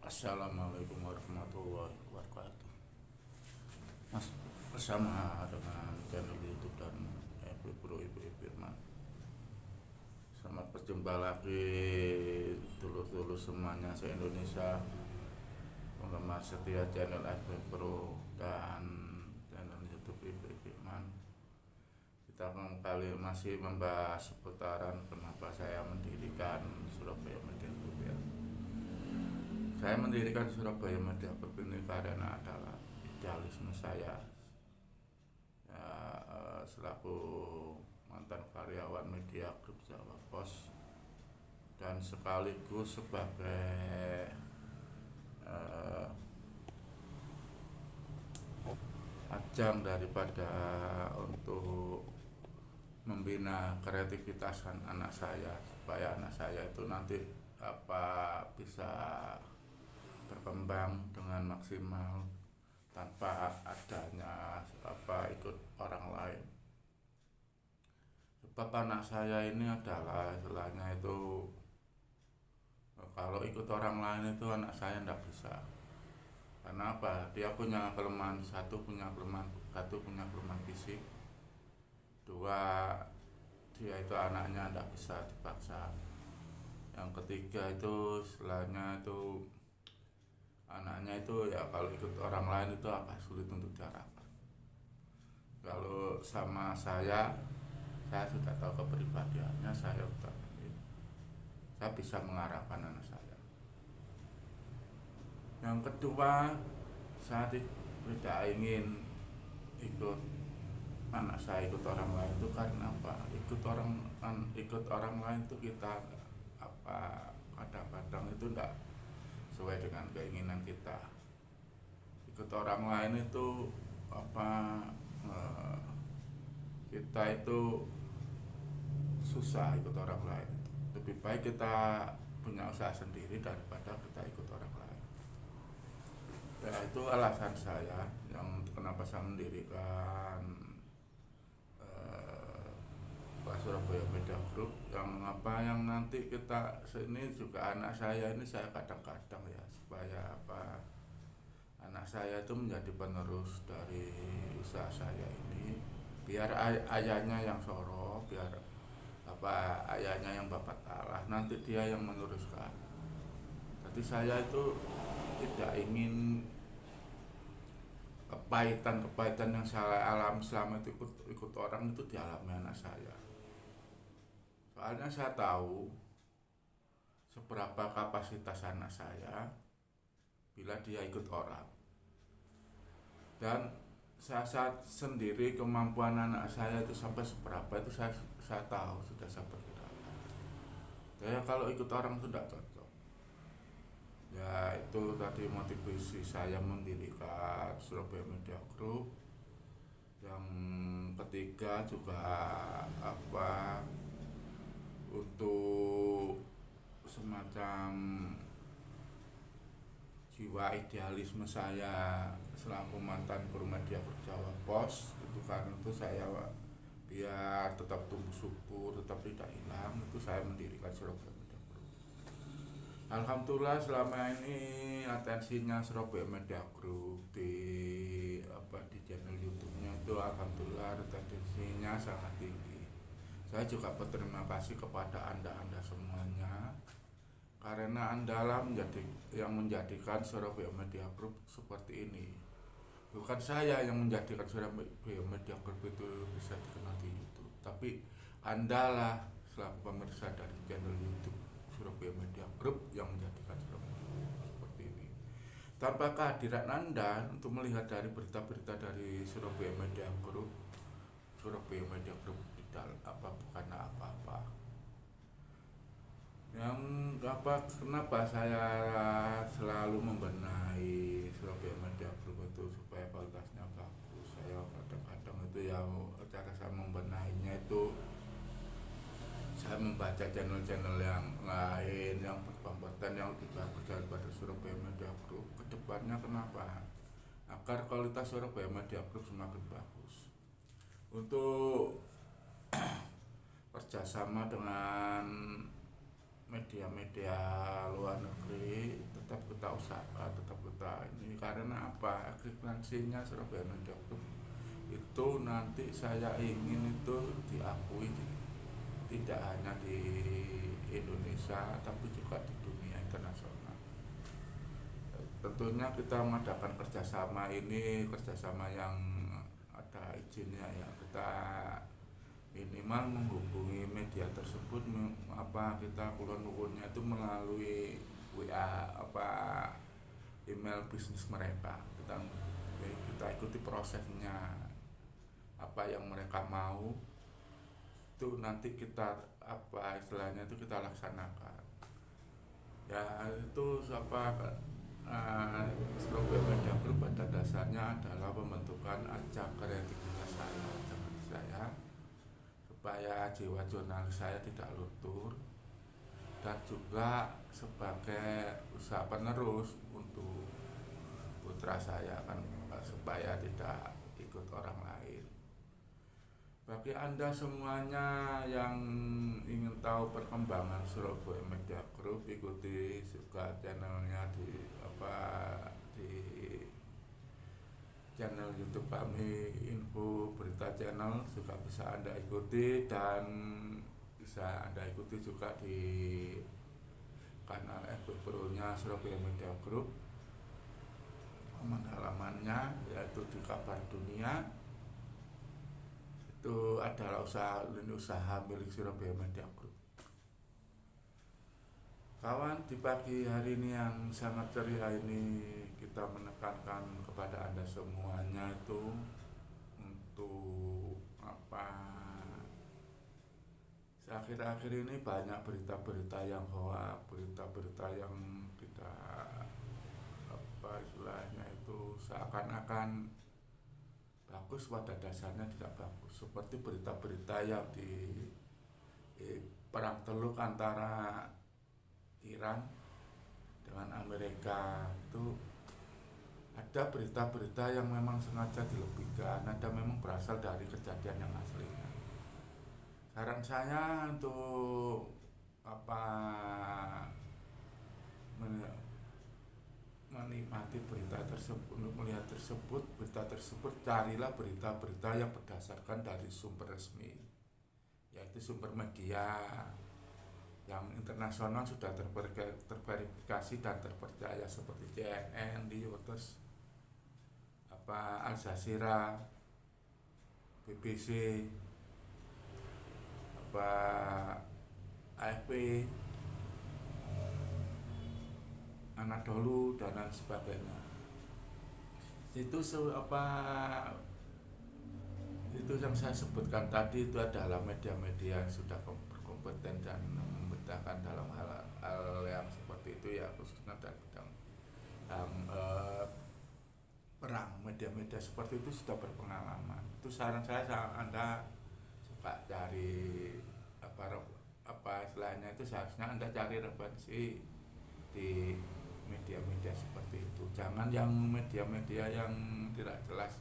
Assalamualaikum warahmatullahi wabarakatuh. Mas, bersama dengan channel YouTube dan Bro Ibu Firman. Selamat berjumpa lagi dulur-dulur semuanya se-Indonesia, penggemar setia channel FB Pro dan channel YouTube Ibu Firman. Kita kembali masih membahas seputaran kenapa saya mendirikan Surabaya Media Group ya. Saya mendirikan Surabaya Media Group ini karena adalah idealisme saya ya, selaku mantan karyawan Media Group Jawa Pos dan sekaligus sebagai ajang daripada untuk membina kreativitas anak saya supaya anak saya itu nanti bisa berkembang dengan maksimal tanpa adanya ikut orang lain. Sebab anak saya ini adalah istilahnya itu kalau ikut orang lain itu anak saya tidak bisa. Karena apa? Dia punya kelemahan satu punya kelemahan fisik. Dua, dia itu anaknya tidak bisa dipaksa. Yang ketiga itu istilahnya itu anaknya itu ya kalau ikut orang lain itu sulit untuk diarahkan. Kalau sama saya sudah tahu kepribadiannya, saya bisa mengarahkan anak saya. Yang kedua, saya tidak ingin anak saya ikut orang lain itu karena apa? Ikut orang lain itu kita kadang-kadang itu tidak sesuai dengan keinginan kita. Ikut orang lain itu kita itu susah ikut orang lain itu. Lebih baik kita punya usaha sendiri daripada kita ikut orang lain. Ya itu alasan saya yang kenapa saya mendirikan Surabaya Media Group yang nanti kita sini juga anak saya ini saya kadang-kadang ya supaya anak saya itu menjadi penerus dari usaha saya ini, biar ayahnya yang soro, biar ayahnya yang bapak talah, nanti dia yang meneruskan. Jadi saya itu tidak ingin kepahitan yang saya alami selama itu ikut orang itu dialami anak saya. Soalnya saya tahu seberapa kapasitas anak saya bila dia ikut orang. Dan saya sendiri kemampuan anak saya itu sampai seberapa itu saya tahu, sudah saya perkirakan. Saya kalau ikut orang itu tidak cocok. Ya itu tadi motivasi saya mendirikan Surabaya Media Group. Yang ketiga juga untuk semacam jiwa idealisme saya selaku mantan guru Media Group Jawa Pos itu karena itu saya biar tetap tumbuh subur, tetap tidak hilang, itu saya mendirikan Surabaya Media Group. Alhamdulillah selama ini atensinya Surabaya Media Group di channel YouTube-nya itu alhamdulillah atensinya sangat tinggi. Saya juga berterima kasih kepada anda semuanya karena Anda yang menjadikan Surabaya Media Group seperti ini. Bukan saya yang menjadikan Surabaya Media Group itu bisa dikenal di YouTube, tapi Anda selaku pemirsa dari channel YouTube Surabaya Media Group yang menjadikan Surabaya Media Group seperti ini. Tanpa kehadiran Anda untuk melihat dari berita-berita dari Surabaya Media Group bukan apa-apa. Yang kenapa saya selalu membenahi Surabaya Media Group itu supaya kualitasnya bagus. Saya kadang-kadang itu cara saya membenahinya itu saya membaca channel-channel yang lain yang berkompeten yang lebih bagus daripada Surabaya Media Group. Kedepannya kenapa? Agar kualitas Surabaya Media Group semakin bagus. Untuk kerjasama dengan media-media luar negeri tetap kita kita usahakan, tetap kita ini. Karena apa, eksistensinya Surabaya Media Group itu nanti saya ingin itu diakui tidak hanya di Indonesia tapi juga di dunia internasional. Tentunya kita mengadakan kerjasama ini, kerjasama yang ada izinnya ya, kita minimal menghubungi media tersebut kita kulon-kulonnya itu melalui WA email bisnis mereka. Kita ikuti prosesnya, apa yang mereka mau itu nanti kita istilahnya itu kita laksanakan ya. Itu Surabaya Media Group pada dasarnya adalah pembentukan ajang kreativitas saya supaya jiwa jurnalis saya tidak luntur, dan juga sebagai usaha penerus untuk putra saya kan, supaya tidak ikut orang lain. Bagi Anda semuanya yang ingin tahu perkembangan Surabaya Media Group, ikuti juga channelnya di channel YouTube kami, Info Berita Channel juga bisa Anda ikuti, dan bisa Anda ikuti juga di kanal FB Pro-nya Surabaya Media Group. Halamannya yaitu di Kabar Dunia. Itu adalah usaha milik Surabaya Media Group. Kawan, di pagi hari ini yang sangat ceria ini kita menekankan kepada Anda semuanya itu untuk akhir-akhir ini banyak berita-berita yang hoax, berita-berita yang tidak istilahnya itu seakan-akan bagus, pada dasarnya tidak bagus. Seperti berita-berita yang di perang teluk antara Iran dengan Amerika, itu ada berita-berita yang memang sengaja dilebihkan, ada memang berasal dari kejadian yang aslinya. Saran saya untuk menikmati berita tersebut, untuk melihat berita tersebut, carilah berita-berita yang berdasarkan dari sumber resmi, yaitu sumber media yang internasional sudah terverifikasi dan terpercaya, seperti CNN, Reuters, Al Jazeera, BBC, AFP, Anadolu, dan lain sebagainya. Itu yang saya sebutkan tadi, itu adalah media-media yang sudah berkompeten dan membedakan dalam hal yang seperti itu ya, khususnya dalam bidang perang. Media-media seperti itu sudah berpengalaman. Itu saran saya, Anda suka cari istilahnya itu, seharusnya Anda cari referensi di media-media seperti itu. Jangan yang media-media yang tidak jelas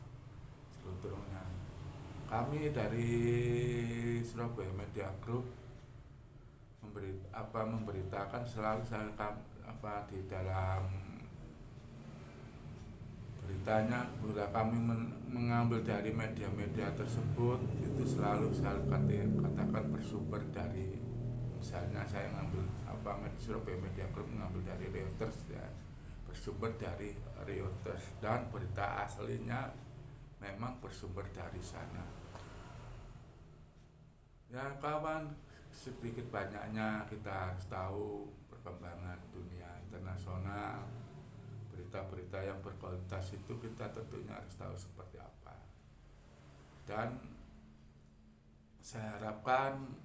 seludurnya. Kami dari Surabaya Media Group memberitakan selalu di dalam beritanya, bila kami mengambil dari media-media tersebut, itu selalu saya katakan bersumber dari, misalnya saya ngambil Surabaya Media Group mengambil dari Reuters ya, bersumber dari Reuters, dan berita aslinya memang bersumber dari sana ya kawan. Sedikit banyaknya kita harus tahu perkembangan dunia internasional, berita-berita yang berkualitas itu kita tentunya harus tahu seperti apa. Dan saya harapkan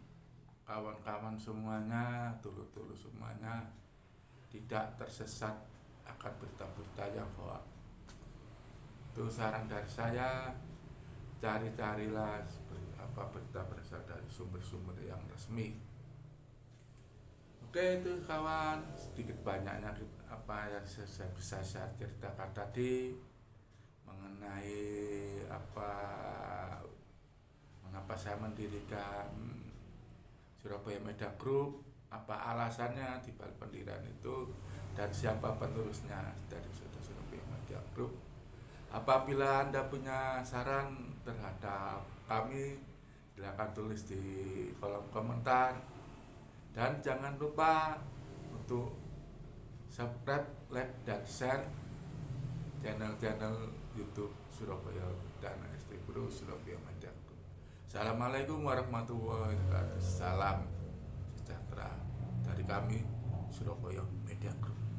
kawan-kawan semuanya, dulu-dulu semuanya, tidak tersesat akan berita-berita yang hoax. Itu saran dari saya, cari-carilah berita berasal dari sumber-sumber yang resmi. Oke, itu kawan, sedikit banyaknya yang saya bisa saya ceritakan tadi mengenai mengapa saya mendirikan Surabaya Media Group, apa alasannya di balik pendirian itu. dan siapa penerusnya dari Surabaya Media Group. Apabila Anda punya saran terhadap kami, silakan tulis di kolom komentar. Dan jangan lupa untuk subscribe, like, dan share channel-channel YouTube Surabaya dan ST Guru Surabaya Media Group. Assalamualaikum warahmatullahi wabarakatuh. Salam sejahtera dari kami Surabaya Media Group.